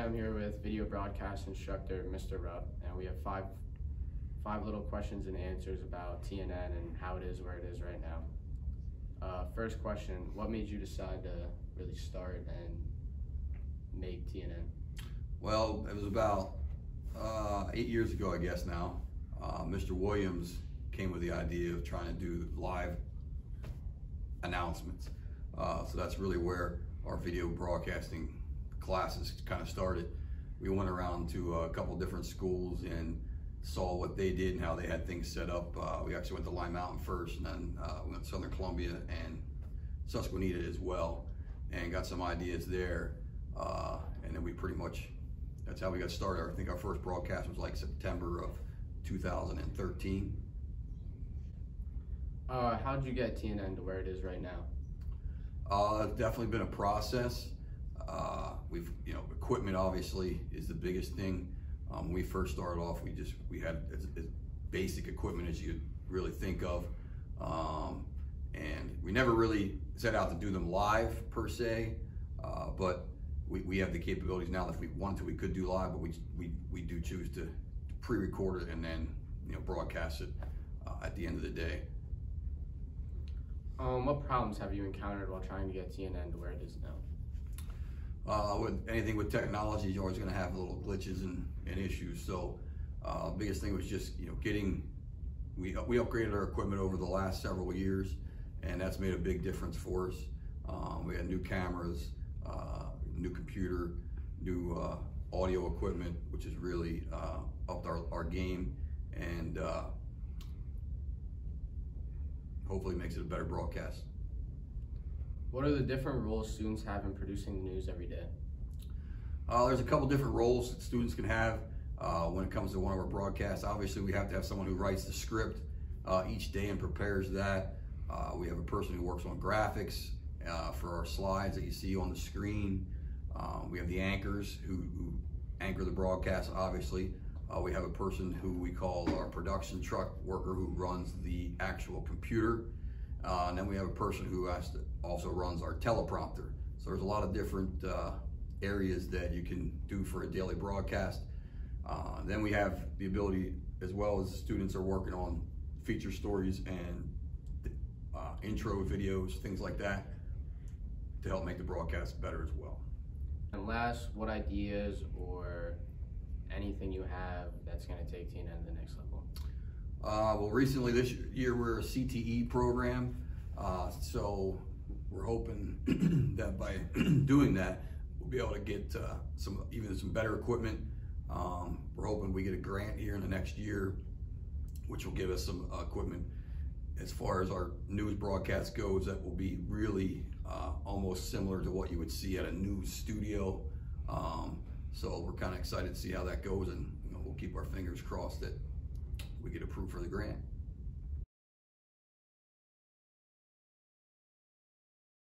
I'm here with video broadcast instructor Mr. Rupp, and we have five little questions and answers about TNN and how it is where it is right now. First question, what made you decide to really start and make TNN? Well, it was about 8 years ago, I guess now. Mr. Williams came with the idea of trying to do live announcements. So that's really where our video broadcasting classes kind of started. We went around to a couple different schools and saw what they did and how they had things set up. We actually went to Lime Mountain first, and then we went to Southern Columbia and Susquehanna as well, and got some ideas there. And then we pretty much, that's how we got started. I think our first broadcast was like September of 2013. How did you get TNN to where it is right now? It's definitely been a process. Equipment obviously is the biggest thing. When we first started off, we had as basic equipment as you'd really think of. And we never really set out to do them live per se, but we have the capabilities now that if we wanted to, we could do live, but we do choose to pre-record it and then broadcast it at the end of the day. What problems have you encountered while trying to get TNN to where it is now? With anything with technology, you're always going to have little glitches and issues. So biggest thing was just we upgraded our equipment over the last several years, and that's made a big difference for us. We had new cameras, new computer, new audio equipment, which has really upped our game, and hopefully makes it a better broadcast. What are the different roles students have in producing the news every day? There's a couple different roles that students can have when it comes to one of our broadcasts. Obviously, we have to have someone who writes the script each day and prepares that. We have a person who works on graphics for our slides that you see on the screen. We have the anchors who anchor the broadcast, obviously. We have a person who we call our production truck worker who runs the actual computer. And then we have a person who also runs our teleprompter. So there's a lot of different areas that you can do for a daily broadcast. Then we have the ability, as well as students are working on feature stories and intro videos, things like that, to help make the broadcast better as well. And last, what ideas or anything you have that's going to take TNN to the next level? Well, recently this year we're a CTE program, so we're hoping that by doing that, we'll be able to get some better equipment. We're hoping we get a grant here in the next year, which will give us some equipment as far as our news broadcast goes that will be really almost similar to what you would see at a news studio. So we're kind of excited to see how that goes, and we'll keep our fingers crossed that we get approved for the grant.